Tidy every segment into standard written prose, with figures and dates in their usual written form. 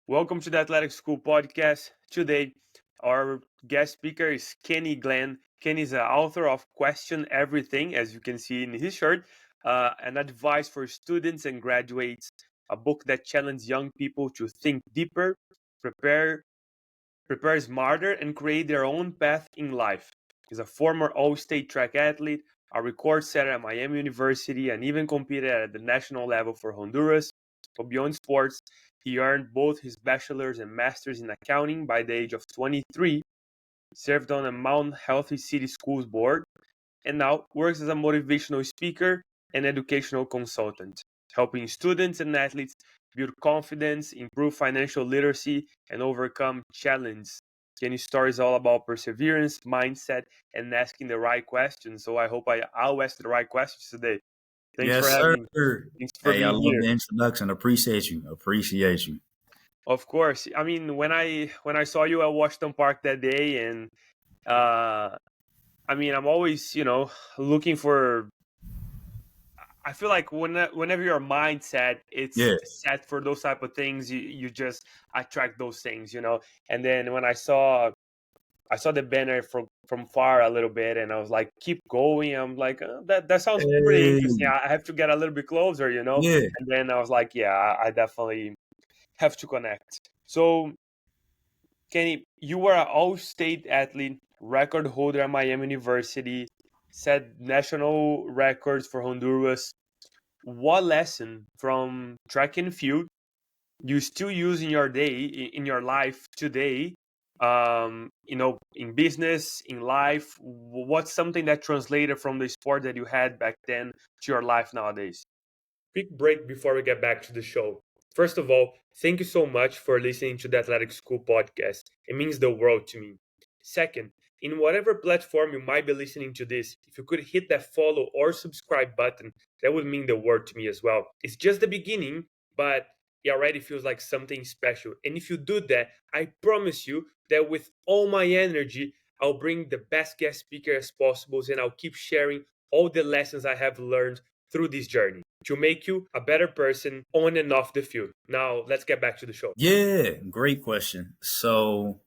Welcome to the Athletic School podcast. Today, our guest speaker is Kenny Glenn. Kenny is the author of Question Everything, as you can see in his shirt, an advice for students and graduates, a book that challenges young people to think deeper, prepare, prepare smarter, and create their own path in life. He's a former all-state track athlete, a record setter at Miami University, and even competed at the national level for Honduras. But beyond sports, he earned both his bachelor's and master's in accounting by the age of 23, served on the Mount Healthy City Schools board, and now works as a motivational speaker and educational consultant, helping students and athletes build confidence, improve financial literacy, and overcome challenges. Kenny's story is all about perseverance, mindset, and asking the right questions. So I hope I'll ask the right questions today. Thanks for Yes, having me. sir. Thanks for Hey, I being love here. the introduction. Appreciate you. Appreciate you. Of course. I mean, when I saw you at Washington Park that day, and uh, I mean, I'm always looking for. I feel like whenever your mindset it's Yeah. set for those type of things, you just attract those things. And then when I saw the banner from far a little bit, and I was like, keep going. I'm like, that sounds pretty Hey. interesting. I have to get a little bit closer. Yeah. And then I was like, yeah, I definitely have to connect. So Kenny, you were an all-state athlete, record holder at Miami University, set national records for Honduras. What lesson from track and field you still use in your day, in your life today, in business, in life? What's something that translated from the sport that you had back then to your life nowadays? Quick break before we get back to the show. First of all, thank you so much for listening to the Athletic School podcast. It means the world to me. Second, in whatever platform you might be listening to this, if you could hit that follow or subscribe button, that would mean the world to me as well. It's just the beginning, but it already feels like something special. And if you do that, I promise you that with all my energy, I'll bring the best guest speaker as possible, and I'll keep sharing all the lessons I have learned through this journey to make you a better person on and off the field. Now, let's get back to the show. Yeah. Great question. So,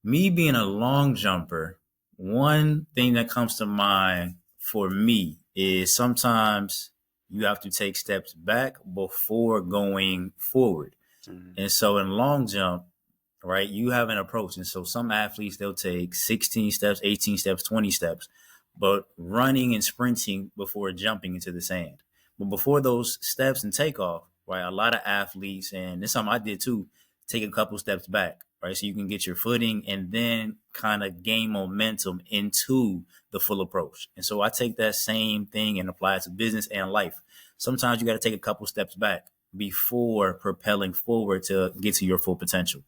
me being a long jumper, one thing that comes to mind for me is sometimes you have to take steps back before going forward. Mhm. And so, in long jump, right, you have an approach. And so, some athletes, they'll take 16 steps, 18 steps, 20 steps, but running and sprinting before jumping into the sand. But before those steps and takeoff, right, a lot of athletes, and this is something I did too, take a couple steps back, right, so you can get your footing and then kind of gain momentum into the full approach. And so I take that same thing and apply it to business and life. Sometimes you got to take a couple steps back before propelling forward to get to your full potential.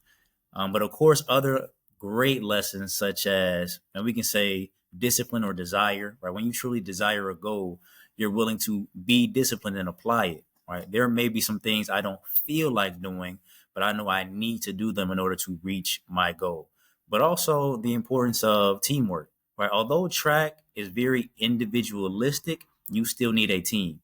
But of course, other great lessons such as, and we can say discipline or desire, right? When you truly desire a goal, you're willing to be disciplined and apply it, right? There may be some things I don't feel like doing, but I know I need to do them in order to reach my goal. But also the importance of teamwork, right? Although track is very individualistic, you still need a team.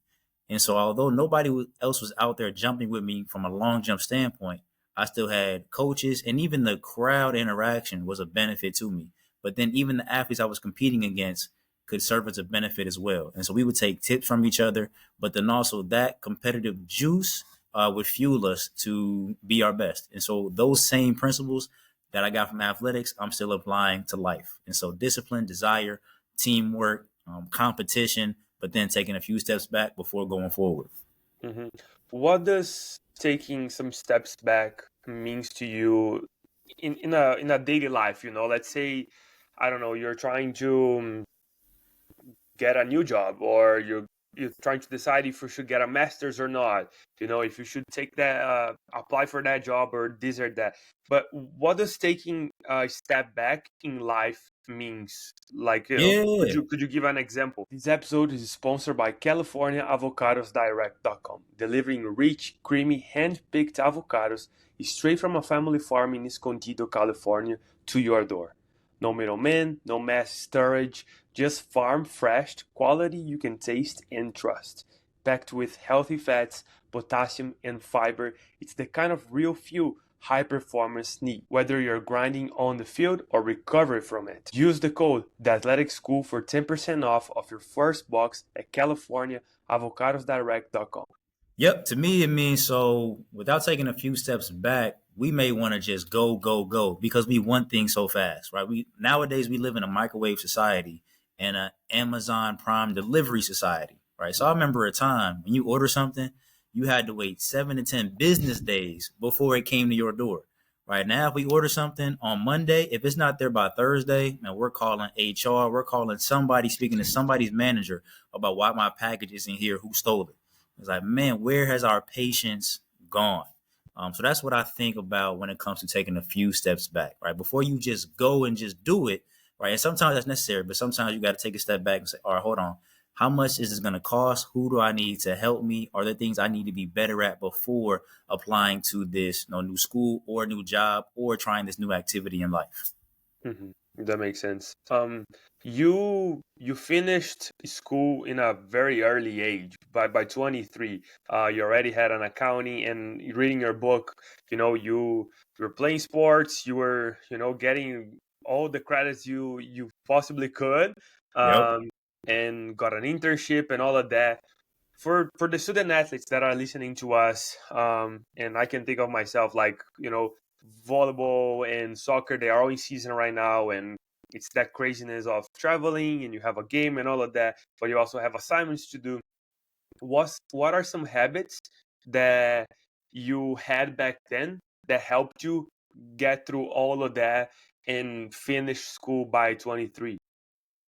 And so, although nobody else was out there jumping with me from a long jump standpoint, I still had coaches, and even the crowd interaction was a benefit to me. But then even the athletes I was competing against could serve as a benefit as well. And so we would take tips from each other, but then also that competitive juice would fuel us to be our best. And so those same principles that I got from athletics, I'm still applying to life. And so discipline, desire, teamwork, competition, but then taking a few steps back before going forward. Mhm. What does taking some steps back means to you in a daily life? Let's say, I don't know, you're trying to get a new job, or you're trying to decide if you should get a master's or not, if you should take that apply for that job or this or that. But what does taking a step back in life means? Like, could Yeah. you could you give an example? This episode is sponsored by CaliforniaAvocadosDirect.com, delivering rich, creamy, hand-picked avocados straight from a family farm in Escondido, California, to your door. No middleman, no mass storage, just farm fresh quality you can taste and trust. packed with healthy fats, potassium, and fiber. It's the kind of real fuel high performance need, whether you're grinding on the field or recovery from it. Use the code The Athletic School for 10% off of your first box at CaliforniaAvocadosDirect.com. Yep, to me it means so without taking a few steps back, we may want to just go, go, go because we want things so fast, right? We nowadays we live in a microwave society and an Amazon Prime delivery society, right? So I remember a time when you order something, you had to wait 7 to 10 business days before it came to your door. Right now, if we order something on Monday, if it's not there by Thursday, man, we're calling HR, we're calling somebody, speaking to somebody's manager about why my package isn't here, who stole it. It's like, man, where has our patience gone? So that's what I think about when it comes to taking a few steps back, right? Before you just go and just do it, right? And sometimes that's necessary, but sometimes you got to take a step back and say, all right, hold on. How much is this going to cost? Who do I need to help me? Are there things I need to be better at before applying to this new school or new job or trying this new activity in life? Mhm. That makes sense. You finished school in a very early age. By 23, you already had an accounting and reading your book. You were playing sports. You were getting all the credits you possibly could, Yep. um, and got an internship and all of that. For the student athletes that are listening to us, and I can think of myself like volleyball and soccer, they are all in season right now, and it's that craziness of traveling and you have a game and all of that, but you also have assignments to do. What are some habits that you had back then that helped you get through all of that and finish school by 23?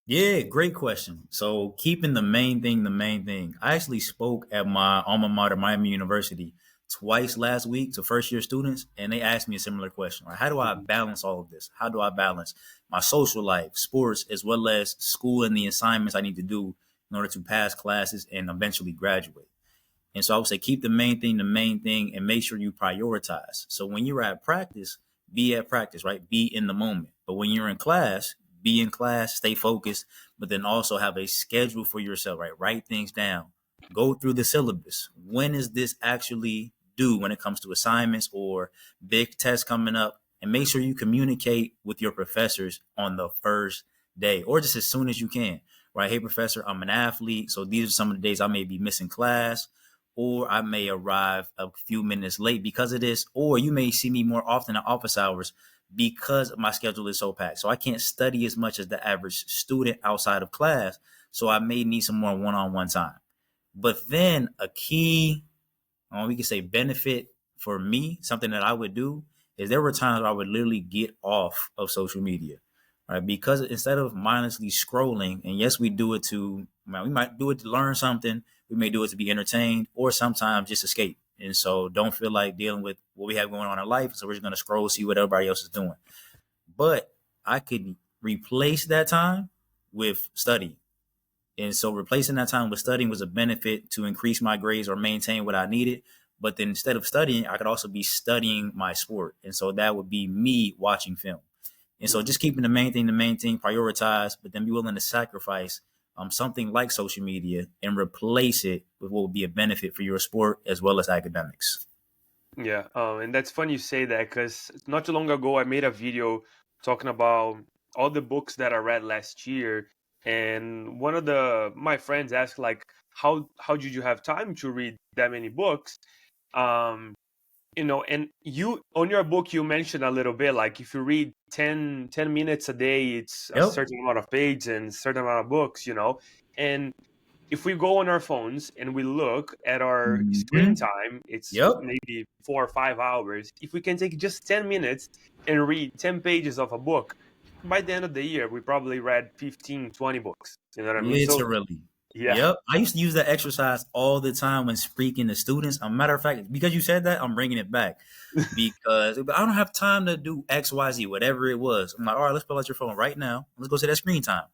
Yeah, great question. So keeping the main thing, the main thing. I actually spoke at my alma mater, Miami University, twice last week to first year students, and they asked me a similar question. Right? How do I balance all of this? How do I balance my social life, sports, as well as school and the assignments I need to do in order to pass classes and eventually graduate? And so I would say keep the main thing, and make sure you prioritize. So when you're at practice, be at practice, right? Be in the moment. But when you're in class, be in class, stay focused, but then also have a schedule for yourself, right? Write things down. Go through the syllabus. When is this actually due when it comes to assignments or big tests coming up? And make sure you communicate with your professors on the first day or just as soon as you can, right? Hey, professor, I'm an athlete. So these are some of the days I may be missing class, or I may arrive a few minutes late because of this, or you may see me more often at office hours because my schedule is so packed. So I can't study as much as the average student outside of class. So I may need some more one-on-one time. But then a key, we could say benefit for me, something that I would do is there were times where I would literally get off of social media, right? Because instead of mindlessly scrolling, and yes, we do it to, we might do it to learn something, we may do it to be entertained, or sometimes just escape. And so don't feel like dealing with what we have going on in life. So we're just going to scroll, see what everybody else is doing. But I could replace that time with study. And so replacing that time with studying was a benefit to increase my grades or maintain what I needed. But then instead of studying, I could also be studying my sport. And so that would be me watching film. And so just keeping the main thing, prioritize, but then be willing to sacrifice something like social media and replace it with what would be a benefit for your sport as well as academics. Yeah, and that's funny you say that because not too long ago I made a video talking about all the books that I read last year, and one of the my friends asked like, how did you have time to read that many books? Um, and you on your book you mentioned a little bit like if you read 10 minutes a day, it's a Yep. certain amount of pages and certain amount of books, and if we go on our phones and we look at our screen Mm-hmm. time, it's Yep. maybe 4 or 5 hours. If we can take just 10 minutes and read 10 pages of a book, by the end of the year, we probably read 15, 20 books. You know what I mean? So, Literally. yeah. Yep. I used to use that exercise all the time when speaking to students. A matter of fact, because you said that, I'm bringing it back because I don't have time to do X, Y, Z, whatever it was. I'm like, all right, let's pull out your phone right now. Let's go to that screen time.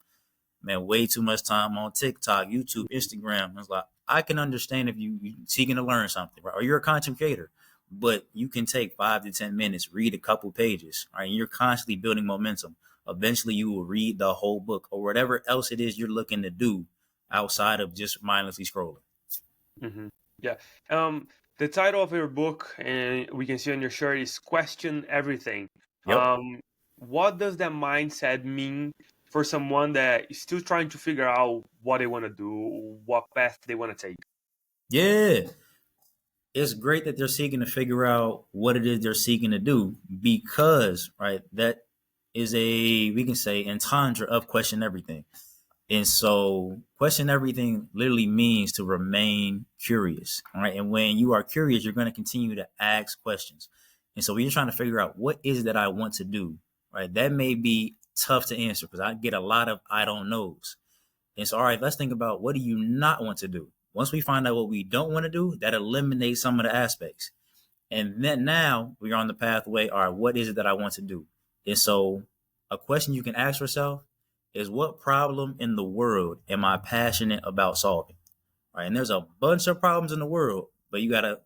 Man, way too much time on TikTok, YouTube, Instagram. It's like, I can understand if you seeking to learn something, right? Or you're a content creator, but you can take 5 to 10 minutes, read a couple pages, right? And you're constantly building momentum. Eventually, you will read the whole book or whatever else it is you're looking to do outside of just mindlessly scrolling. Hmm. Yeah. Um, the title of your book, and we can see on your shirt, is "Question Everything." Yep. What does that mindset mean for someone that is still trying to figure out what they want to do, what path they want to take? Yeah. It's great that they're seeking to figure out what it is they're seeking to do because, right, that is a, we can say, entendre of question everything. And so, question everything literally means to remain curious. All right. And when you are curious, you're going to continue to ask questions. And so, when you're trying to figure out what is it that I want to do, right, that may be tough to answer because I get a lot of I don't knows. And so, all right, let's think about what do you not want to do? Once we find out what we don't want to do, that eliminates some of the aspects. And then now we're on the pathway. All right, what is it that I want to do? And so, a question you can ask yourself is what problem in the world am I passionate about solving? All right, and there's a bunch of problems in the world, but you got to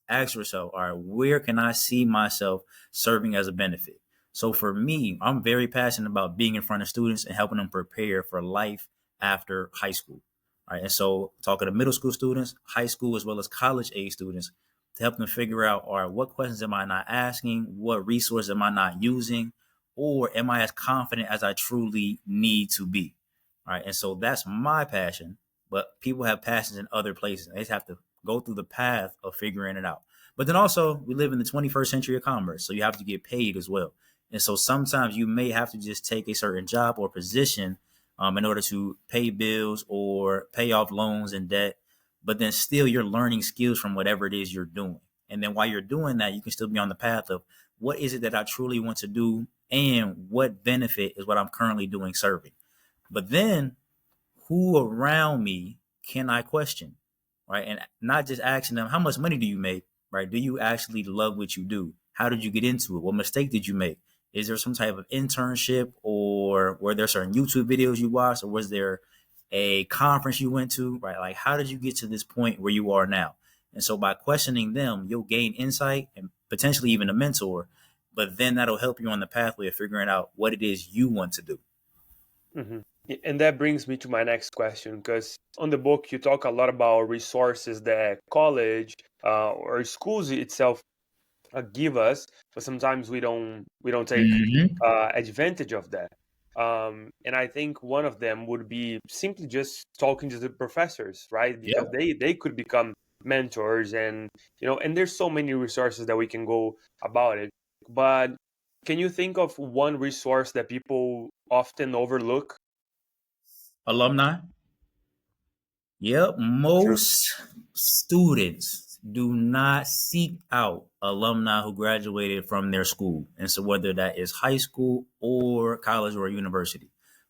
ask yourself, all right, where can I see myself serving as a benefit? So for me, I'm very passionate about being in front of students and helping them prepare for life after high school. All right. And so talking to middle school students, high school, as well as college age students to help them figure out, all right, what questions am I not asking? What resources am I not using? Or am I as confident as I truly need to be? All right. And so that's my passion, but people have passions in other places. They just have to go through the path of figuring it out. But then also, we live in the 21st century of commerce, so you have to get paid as well. And so sometimes you may have to just take a certain job or position in order to pay bills or pay off loans and debt. But then still, you're learning skills from whatever it is you're doing. And then while you're doing that, you can still be on the path of what is it that I truly want to do and what benefit is what I'm currently doing serving. But then who around me can I question, right? And not just asking them, how much money do you make, right? Do you actually love what you do? How did you get into it? What mistake did you make? Is there some type of internship or were there certain YouTube videos you watched or was there a conference you went to, right? Like, how did you get to this point where you are now? And so by questioning them, you'll gain insight and potentially even a mentor, but then that'll help you on the pathway of figuring out what it is you want to do. Hmm. And that brings me to my next question, because on the book you talk a lot about resources that college or schools itself give us, but sometimes we don't take Mm-hmm. advantage of that. And I think one of them would be simply just talking to the professors, right? Because Yep. they could become mentors, and and there's so many resources that we can go about it. But can you think of one resource that people often overlook? Alumni. Yep, True. most students do not seek out alumni who graduated from their school. And so whether that is high school or college or university,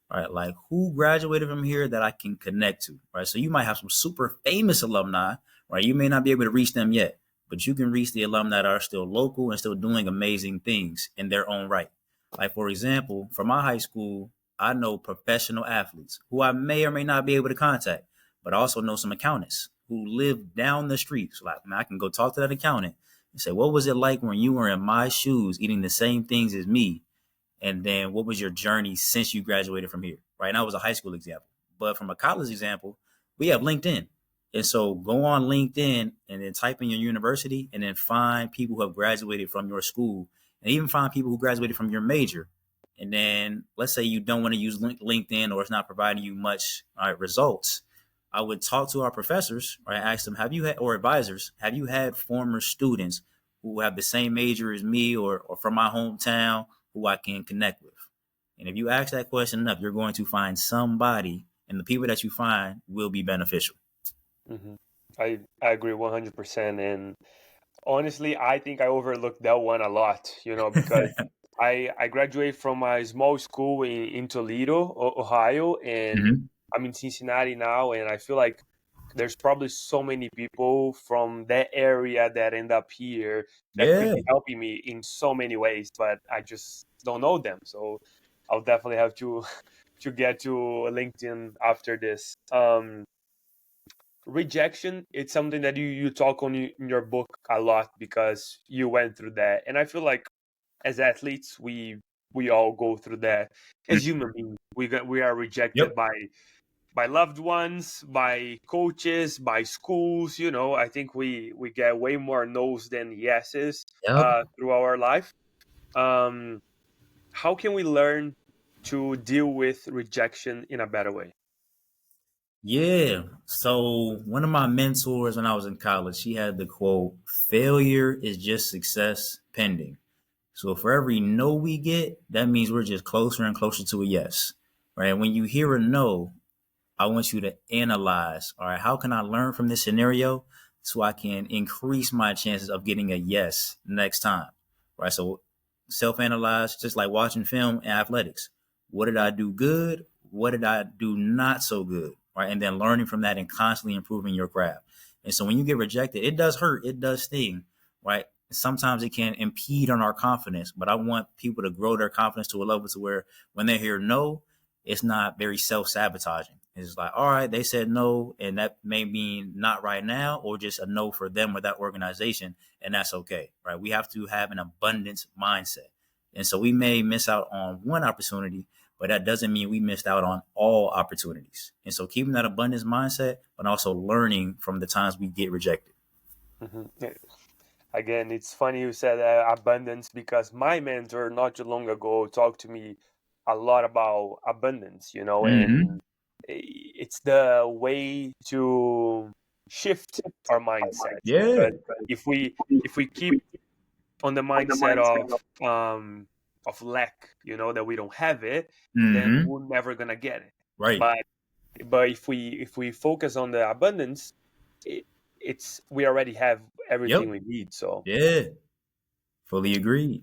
right? Like who graduated from here that I can connect to, right? So you might have some super famous alumni, right? You may not be able to reach them yet, but you can reach the alumni that are still local and still doing amazing things in their own right. Like for example, from my high school, I know professional athletes who I may or may not be able to contact, but I also know some accountants who live down the street. So like, man, I can go talk to that accountant and say, what was it like when you were in my shoes eating the same things as me? And then what was your journey since you graduated from here? Right now, it was a high school example. But from a college example, we have LinkedIn. And so go on LinkedIn and then type in your university and then find people who have graduated from your school and even find people who graduated from your major. And then let's say you don't want to use LinkedIn or it's not providing you much results. I would talk to our professors, right? Ask them, have you had, or advisors, have you had former students who have the same major as me or from my hometown who I can connect with? And if you ask that question enough, you're going to find somebody, and the people that you find will be beneficial. Hmm. I agree 100%. And honestly, I think I overlooked that one a lot, because I graduated from a small school in Toledo, Ohio, and Mhm. I'm in Cincinnati now, and I feel like there's probably so many people from that area that end up here that could Yeah. be helping me in so many ways, but I just don't know them. So I'll definitely have to to get to LinkedIn after this. Rejection, it's something that you talk on in your book a lot because you went through that, and I feel like as athletes we all go through that. As Mhm. human beings we are rejected Yep. by by loved ones, by coaches, by schools. I think we get way more no's than yeses Yep. through our life. Um, how can we learn to deal with rejection in a better way? Yeah. So one of my mentors when I was in college, she had the quote, failure is just success pending. So for every no we get, that means we're just closer and closer to a yes. Right. When you hear a no, I want you to analyze, all right, how can I learn from this scenario so I can increase my chances of getting a yes next time? Right. So self analyze, just like watching film and athletics. What did I do good? What did I do not so good? Right. And then learning from that and constantly improving your craft. And so when you get rejected, it does hurt, it does sting, right? Sometimes it can impede on our confidence, but I want people to grow their confidence to a level to where when they hear no, it's not very self-sabotaging. It's like, all right, they said no, and that may mean not right now, or just a no for them or that organization, and that's okay, right? We have to have an abundance mindset. And so we may miss out on one opportunity, but that doesn't mean we missed out on all opportunities. And so keeping that abundance mindset, but also learning from the times we get rejected. Mhm. Again, it's funny you said abundance because my mentor not too long ago talked to me a lot about abundance, Mm-hmm. and it's the way to shift our mindset. Yeah. Because if we keep on the mindset of lack, that we don't have it, then Mm-hmm. we're never gonna get it. Right. But if we focus on the abundance, it, it's we already have Yep. everything we need. So. Yeah. Fully agreed.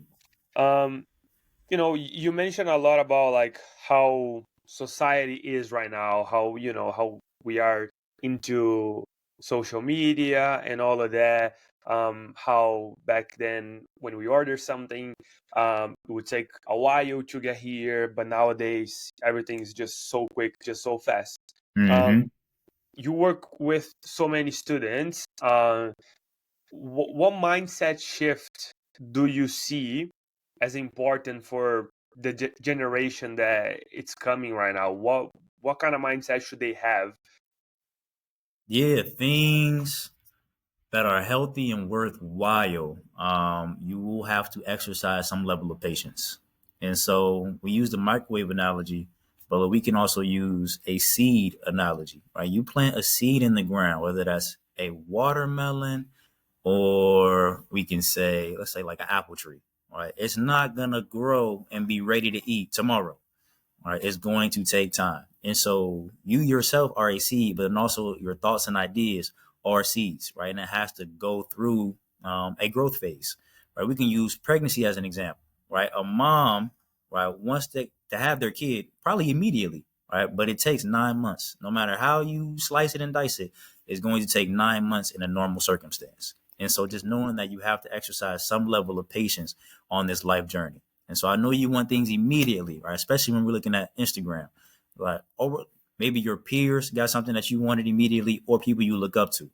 Um, you mentioned a lot about like how society is right now, how we are into social media and all of that. How back then when we order something, it would take a while to get here, but nowadays everything is just so quick, just so fast. Mm-hmm. Um, you work with so many students. What mindset shift do you see as important for the generation that it's coming right now? What kind of mindset should they have? Yeah, things that are healthy and worthwhile, you will have to exercise some level of patience. And so we use the microwave analogy, but we can also use a seed analogy, right? You plant a seed in the ground, whether that's a watermelon or we can say, let's say like an apple tree, right? It's not going to grow and be ready to eat tomorrow. All right, it's going to take time. And so you yourself are a seed, but then also your thoughts and ideas are seeds, right? And it has to go through a growth phase, right? We can use pregnancy as an example, right? A mom, right, wants to have their kid probably immediately, right? But it takes 9 months. No matter how you slice it and dice it, it's going to take 9 months in a normal circumstance. And so just knowing that you have to exercise some level of patience on this life journey. And so I know you want things immediately, right? Especially when we're looking at Instagram, like, or maybe your peers got something that you wanted immediately, or people you look up to,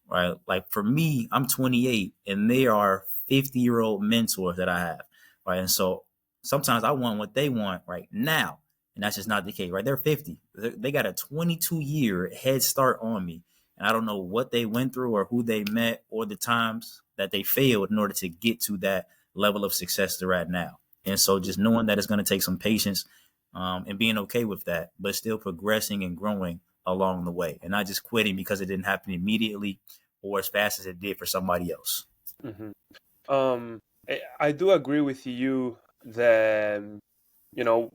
right? Like for me, I'm 28 and they are 50-year-old mentors that I have, right? And so sometimes I want what they want right now. And that's just not the case, right? They're 50. They got a 22-year head start on me. And I don't know what they went through or who they met or the times that they failed in order to get to that level of success they're at now. And so just knowing that it's going to take some patience and being okay with that, but still progressing and growing along the way and not just quitting because it didn't happen immediately or as fast as it did for somebody else. Hmm. I do agree with you that you know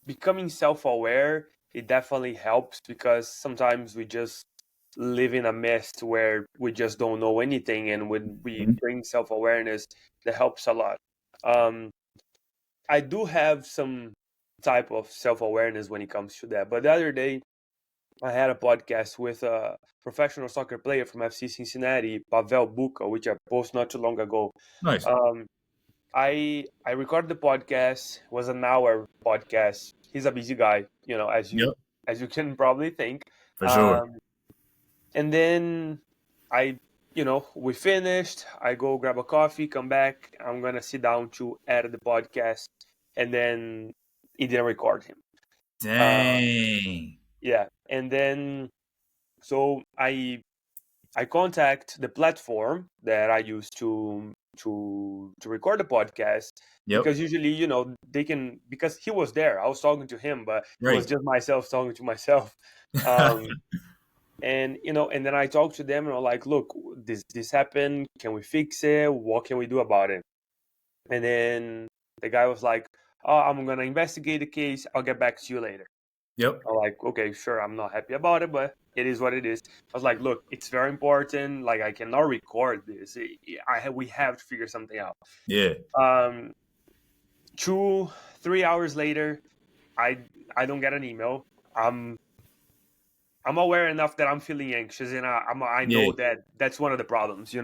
becoming self-aware, it definitely helps because sometimes we just live in a mess where we just don't know anything, and when we Mhm. bring self-awareness, that helps a lot. um, I do have some type of self-awareness when it comes to that, but the other day I had a podcast with a professional soccer player from FC Cincinnati, Pavel Buka, which I posted not too long ago. Nice. um, I recorded the podcast. It was an hour podcast. He's a busy guy, Yep. as you can probably think. For sure. Um, and then I, we finished. I go grab a coffee, come back. I'm gonna sit down to edit the podcast, and then it didn't record him. Uh, Dang. yeah. And then so I contact the platform that I use to record the podcast, Yep. because usually, they can, because he was there. I was talking to him, but it was Right. just myself talking to myself. Um, and and then I talked to them, and I'm like, look, this happened. Can we fix it? What can we do about it? And then the guy was like, oh, I'm gonna investigate the case. I'll get back to you later. Yep. I'm like, okay, sure. I'm not happy about it, but it is what it is. I was like, look, it's very important. Like, I cannot record this. We have to figure something out. Yeah. Um, 3 hours later, I I don't get an email. I'm I'm aware enough that I'm feeling anxious, and I Yeah. know that that's one of the problems.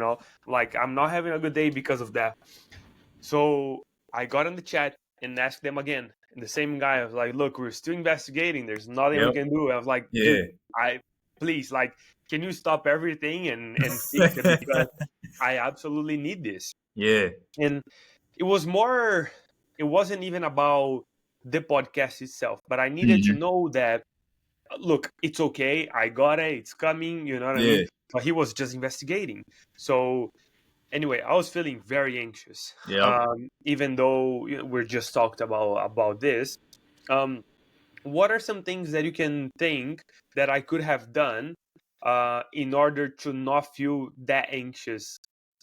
Like, I'm not having a good day because of that. So I got in the chat and asked them again. And the same guy was like, look, we're still investigating. There's nothing we Yep. can do. I was like, dude, Yeah. please, like, can you stop everything and fix it? Because I absolutely need this. Yeah. And it was more, it wasn't even about the podcast itself, but I needed to Mhm. know that, look, it's okay. I got it. It's coming. You know what I Yeah. mean? But he was just investigating. So anyway, I was feeling very anxious, Yep. even though we're just talked about this. Um, what are some things that you can think that I could have done in order to not feel that anxious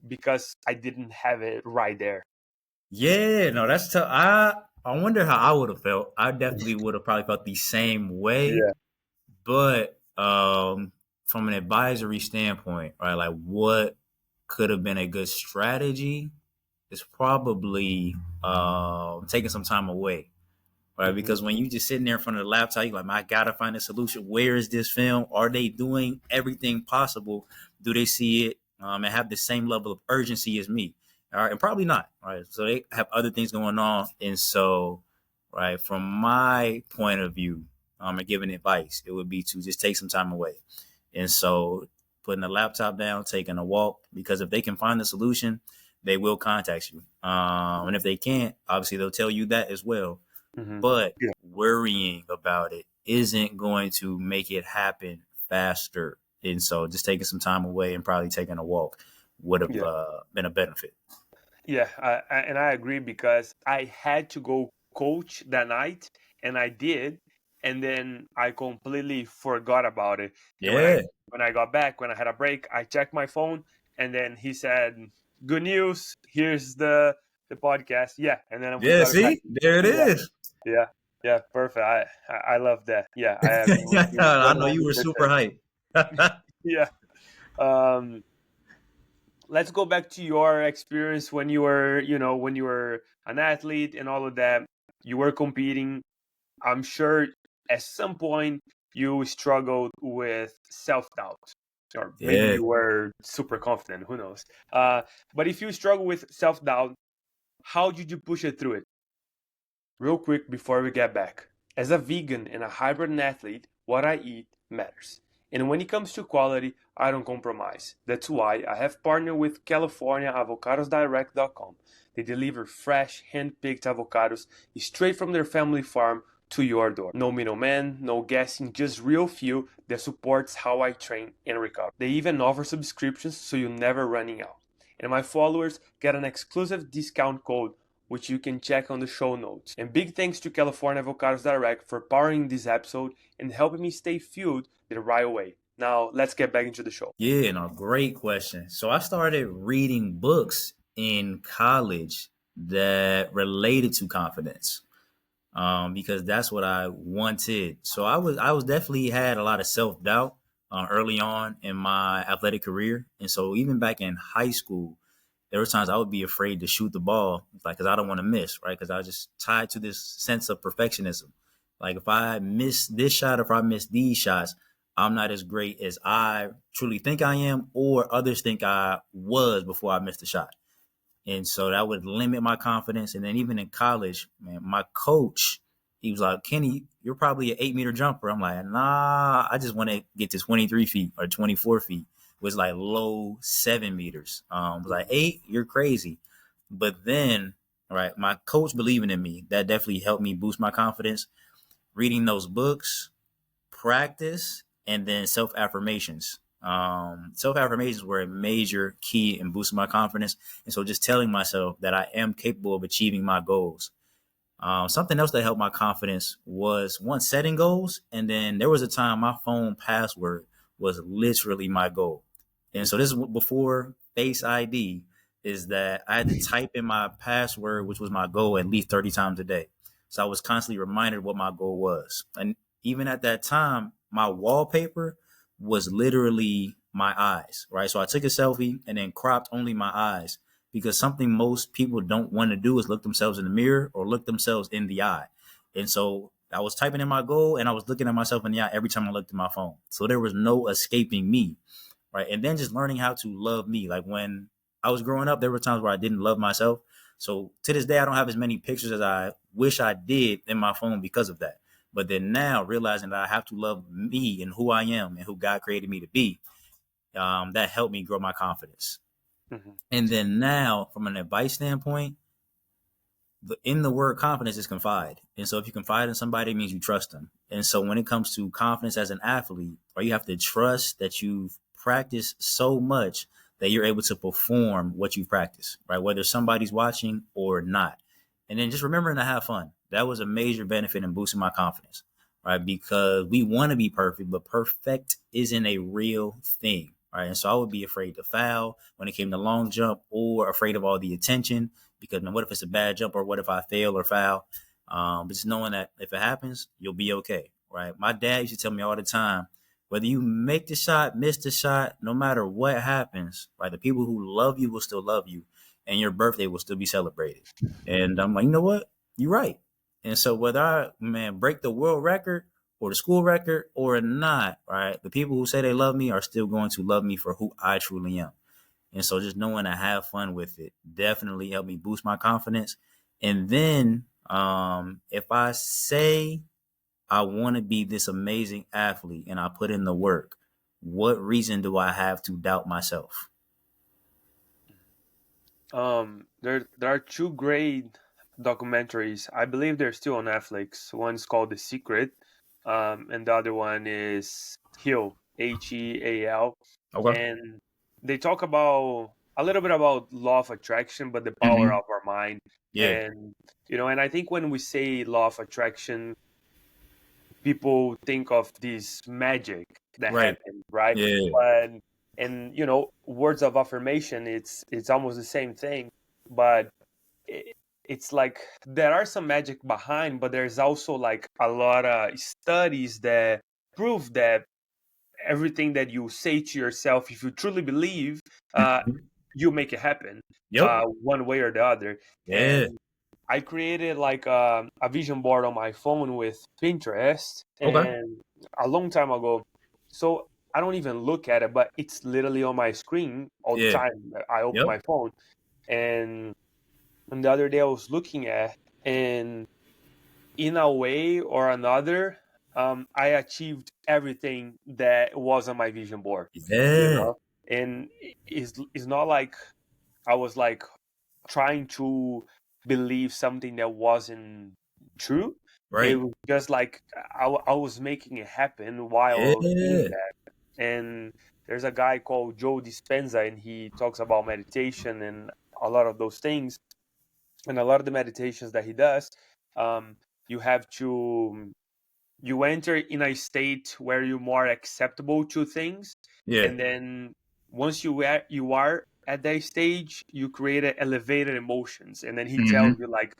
because I didn't have it right there? Yeah. No, that's tough. I wonder how I would have felt. I definitely would have probably felt the same way. Yeah. But from an advisory standpoint, right? Like what could have been a good strategy is probably taking some time away, right? Hmm. Because when you just sitting there in front of the laptop, you're like, I gotta find a solution. Where is this film? Are they doing everything possible? Do they see it and have the same level of urgency as me? All right, and probably not. Right, so they have other things going on, and so, right, from my point of view, and giving advice, it would be to just take some time away, and so putting the laptop down, taking a walk, because if they can find the solution, they will contact you, and if they can't, obviously they'll tell you that as well, Hmm. but Yeah. worrying about it isn't going to make it happen faster. And so just taking some time away and probably taking a walk would have Yeah. been a benefit. Yeah, and I agree, because I had to go coach that night, and I did, and then I completely forgot about it. And Yeah. when I got back, when I had a break, I checked my phone, and then he said, "Good news, here's the podcast." Yeah, and then we Yeah. got it back. See, there it Yeah, is. yeah, yeah, perfect. I love that. Yeah, I agree with you I know you were super 100%. hyped. Yeah. Um, let's go back to your experience when you were, when you were an athlete and all of that. You were competing. I'm sure at some point you struggled with self-doubt, or maybe Yeah. you were super confident, who knows. But if you struggle with self-doubt, how did you push it through it? Real quick before we get back. As a vegan and a hybrid athlete, what I eat matters. And when it comes to quality, I don't compromise. That's why I have partnered with CaliforniaAvocadosDirect.com. They deliver fresh, hand-picked avocados straight from their family farm to your door. No middleman, no guessing, just real fuel that supports how I train and recover. They even offer subscriptions so you're never running out. And my followers get an exclusive discount code which you can check on the show notes. And big thanks to California Avocados Direct for powering this episode and helping me stay fueled the right way. Now, let's get back into the show. Yeah, no, great question. So I started reading books in college that related to confidence. Because that's what I wanted. So I was definitely had a lot of self doubt early on in my athletic career, and so even back in high school, there were times I would be afraid to shoot the ball, like because I don't want to miss, right? Because I was just tied to this sense of perfectionism. Like if I miss this shot, or if I miss these shots, I'm not as great as I truly think I am, or others think I was before I missed the shot. And so that would limit my confidence. And then even in college, man, my coach, he was like, Kenny, you're probably an 8 meter jumper. I'm like, nah, I just want to get to 23 feet or 24 feet. It was like low 7 meters. I was like, 8, you're crazy. But then, right, my coach believing in me, that definitely helped me boost my confidence. Reading those books practice, and then self affirmations. Self affirmations were a major key in boosting my confidence. And so just telling myself that I am capable of achieving my goals. Something else that helped my confidence was one, setting goals. And then there was a time my phone password was literally my goal. And so this is before Face ID, is that I had to type in my password, which was my goal, at least 30 times a day. So I was constantly reminded what my goal was. And even at that time, my wallpaper was literally my eyes, right? So I took a selfie and then cropped only my eyes, because something most people don't want to do is look themselves in the mirror or look themselves in the eye. And so I was typing in my goal and I was looking at myself in the eye every time I looked at my phone. So there was no escaping me, right? And then just learning how to love me. Like when I was growing up, there were times where I didn't love myself. So to this day, I don't have as many pictures as I wish I did in my phone because of that. But then now realizing that I have to love me and who I am and who God created me to be, that helped me grow my confidence. Mhm. And then now, from an advice standpoint, in the word confidence is confide. And so if you confide in somebody, it means you trust them. And so when it comes to confidence as an athlete, right, you have to trust that you've practiced so much that you're able to perform what you've practiced, right? Whether somebody's watching or not. And then just remembering to have fun. That was a major benefit in boosting my confidence, right? Because we want to be perfect, but perfect isn't a real thing, right? And so I would be afraid to foul when it came to long jump, or afraid of all the attention, because man, what if it's a bad jump, or what if I fail or foul? But just knowing that if it happens, you'll be okay, right? My dad used to tell me all the time, whether you make the shot, miss the shot, no matter what happens, right? The people who love you will still love you, and your birthday will still be celebrated. And I'm like, you know what? You're right. And so whether I, man, break the world record or the school record or not, right? The people who say they love me are still going to love me for who I truly am. And so just knowing to have fun with it definitely helped me boost my confidence. And then if I say I want to be this amazing athlete and I put in the work, what reason do I have to doubt myself? There are two great documentaries. I believe they're still on Netflix. One's called The Secret, and the other one is Heal, Heal, Okay. and they talk about a little bit about law of attraction, but the power Hmm. of our mind. Yeah. And and I think when we say law of attraction, people think of this magic that Right. happened, right? Yeah. But and words of affirmation, it's almost the same thing, but it, it's like there are some magic behind, but there's also like a lot of studies that prove that everything that you say to yourself, if you truly believe, uh, Mhm. you make it happen, Yep. one way or the other. Yeah. And I created like a vision board on my phone with Pinterest, Okay. and a long time ago. So I don't even look at it, but it's literally on my screen all the Yeah. time. I open Yep. my phone, and the other day I was looking at, and in a way or another, I achieved everything that was on my vision board. Yeah. And it's not like I was like trying to believe something that wasn't true. It Right. was just like I was making it happen while I was doing Yeah. that. And there's a guy called Joe Dispenza, and he talks about meditation and a lot of those things. And a lot of the meditations that he does, um, you have to you enter in a state where you're more acceptable to things, Yeah. and then once you are at that stage, you create elevated emotions, and then he tells Hmm. you like,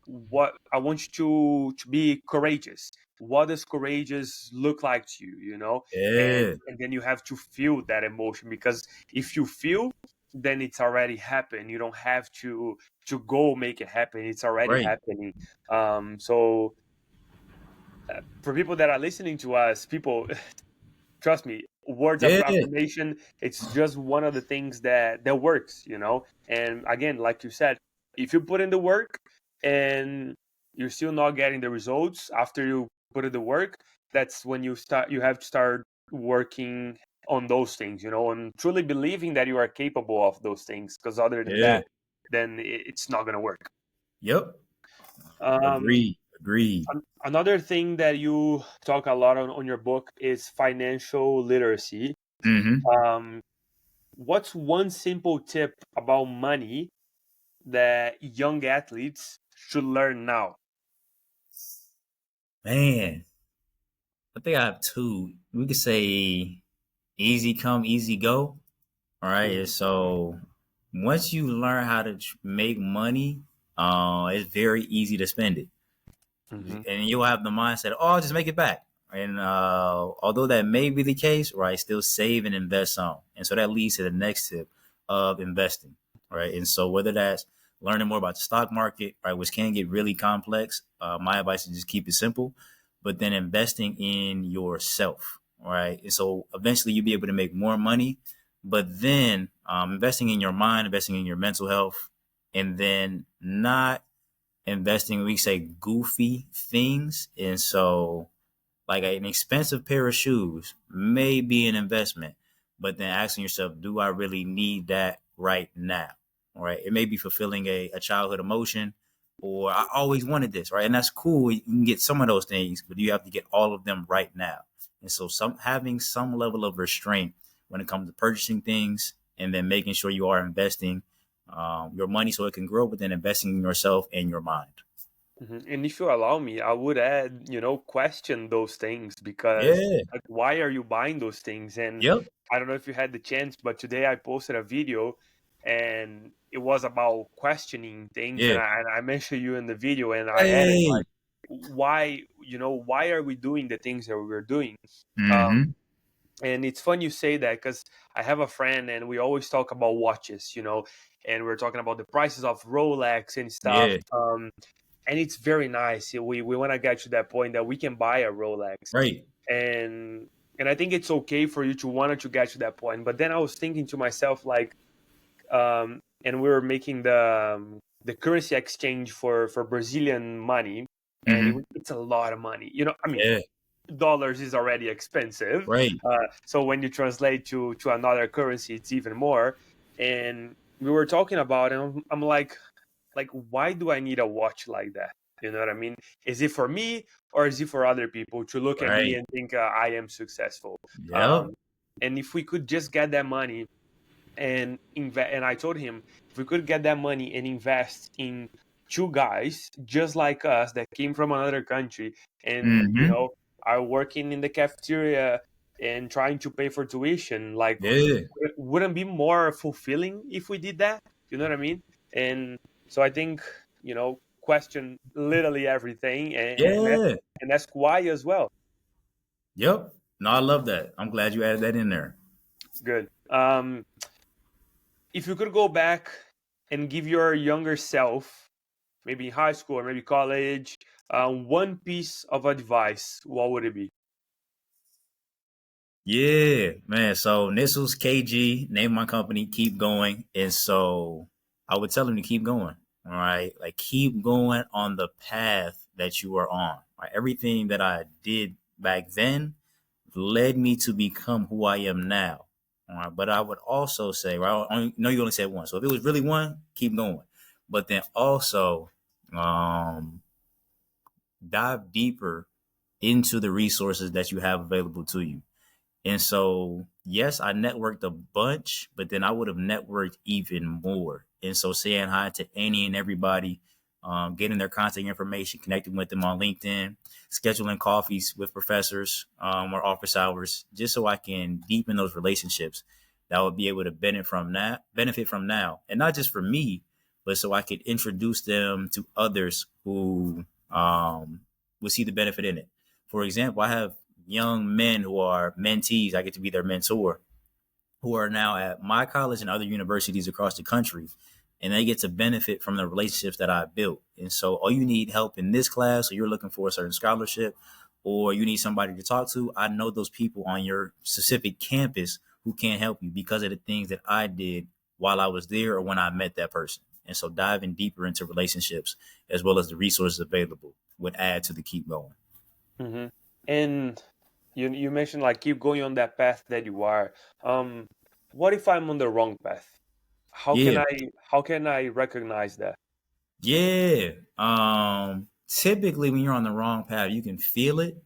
what I want you to be courageous. What does courageous look like to you, Yeah. and then you have to feel that emotion, because if you feel, then it's already happened. You don't have to go make it happen. It's already Right. happening. So for people that are listening to us, people, trust me, words of Yeah. affirmation, it's just one of the things that works. And again, like you said, if you put in the work and you're still not getting the results after you put in the work, that's when you have to start working on those things, and truly believing that you are capable of those things, because other than Yeah. that, then it's not going to work. Yep. um Agreed. Agreed. Another thing that you talk a lot on your book is financial literacy. Hmm. Um, what's one simple tip about money that young athletes should learn now? Man, I think I have two. We could say easy come, easy go. All right. And Mhm, so once you learn how to make money, it's very easy to spend it. mhm, And you'll have the mindset, oh, I'll just make it back. And although that may be the case, right, still save and invest some. And so that leads to the next tip of investing, right? And so whether that's learning more about the stock market, right, which can get really complex, my advice is just keep it simple, but then investing in yourself, right? And so eventually you'll be able to make more money, but then investing in your mind, investing in your mental health, and then not investing, we say goofy things. And so, like an expensive pair of shoes may be an investment, but then asking yourself, do I really need that right now? All right. It may be fulfilling a childhood emotion, or I always wanted this, right? And that's cool. You can get some of those things, but you have to get all of them right now. And so some having some level of restraint when it comes to purchasing things, and then making sure you are investing your money so it can grow, but then investing in yourself and your mind. mhm. And if you allow me, I would add, question those things because, Yeah. like, why are you buying those things? And Yep. I don't know if you had the chance, but today I posted a video and it was about questioning things. And Yeah. I mentioned you in the video and I added, Hey. like, why are we doing the things that we're doing? Mm-hmm. And it's fun you say that because I have a friend and we always talk about watches, and we're talking about the prices of Rolex and stuff. Yeah. And it's very nice. We want to get to that point that we can buy a Rolex, Right. and and I think it's okay for you to want to get to that point. But then I was thinking to myself, like, and we were making the currency exchange for Brazilian money, and Mm-hmm. it's a lot of money. I mean, Yeah. dollars is already expensive. Right. So when you translate to another currency, it's even more. And we were talking about it. And I'm like, why do I need a watch like that? You know what I mean? Is it for me or is it for other people to look at me Right. and think I am successful? Yep. Um, and if we could just get that money and invest, and I told him if we could get that money and invest in two guys just like us that came from another country and Mm-hmm. are working in the cafeteria and trying to pay for tuition, like, Yeah. wouldn't be more fulfilling if we did that? You know what I mean? And so I think, question literally everything, Yeah. and ask why as well. Yep. No, I love that. I'm glad you added that in there. Good. If you could go back and give your younger self, maybe in high school or maybe college, one piece of advice, what would it be? Yeah, man. So Initials KG, name my company, keep going. And so I would tell him to keep going. All right. Like keep going on the path that you are on. Right? Everything that I did back then led me to become who I am now. All right. But I would also say, right, I know you only said one. So if it was really one, keep going. But then also um, dive deeper into the resources that you have available to you. And so, yes, I networked a bunch, but then I would have networked even more. And so, saying hi to any and everybody, getting their contact information, connecting with them on LinkedIn, scheduling coffees with professors or office hours, just so I can deepen those relationships that I would be able to benefit from now, and not just for me, but so I could introduce them to others who will see the benefit in it. For example, I have young men who are mentees. I get to be their mentor, who are now at my college and other universities across the country. And they get to benefit from the relationships that I built. And so, all you need help in this class, or you're looking for a certain scholarship, or you need somebody to talk to, I know those people on your specific campus who can help you because of the things that I did while I was there or when I met that person. And so, diving deeper into relationships as well as the resources available would add to the keep going. Hmm. And you mentioned, like, keep going on that path that you are. Um, what if I'm on the wrong path? How can Yeah. I how can I recognize that? Yeah. typically when you're on the wrong path, you can feel it.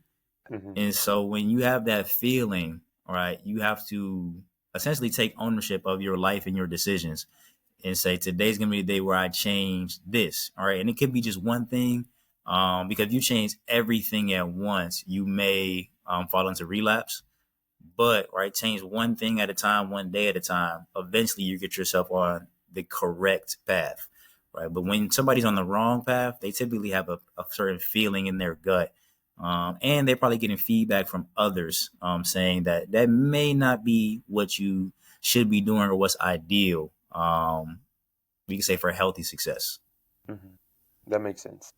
Hmm. And so when you have that feeling, all right, you have to essentially take ownership of your life and your decisions and say, today's gonna be the day where I change this. All right. And it could be just one thing. Because if you change everything at once, you may fall into relapse. But right, change one thing at a time, one day at a time. Eventually, you get yourself on the correct path, right? But when somebody's on the wrong path, they typically have a certain feeling in their gut, and they're probably getting feedback from others saying that that may not be what you should be doing or what's ideal. We can say for healthy success. Hmm. That makes sense.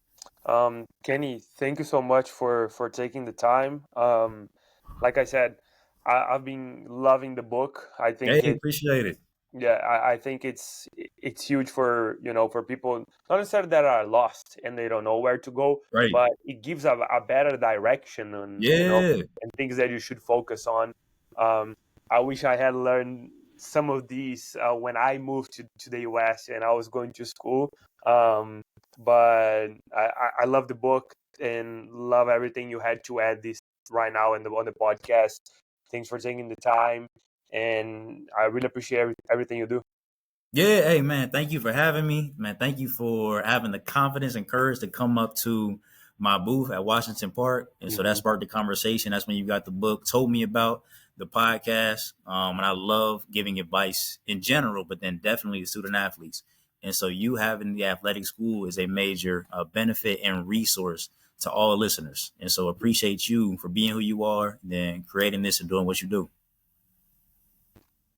Kenny, thank you so much for taking the time. Like I said, I've been loving the book. I Hey, think it appreciate it. Yeah, I think it's huge for, for people not necessarily that are lost and they don't know where to go, Right. but it gives a better direction on, Yeah. and things that you should focus on. Um, I wish I had learned some of these when I moved to the US and I was going to school. But I love the book and love everything you had to add this right now on the podcast. Thanks for taking the time, and I really appreciate everything you do. Yeah, hey man, thank you for having me. Man, thank you for having the confidence and courage to come up to my booth at Washington Park. And so that Hmm. sparked the conversation. That's when you got the book, told me about the podcast. And I love giving advice in general, but then definitely to student athletes. And so you having the athletic school is a major benefit and resource to all listeners. And so appreciate you for being who you are, and then creating this and doing what you do.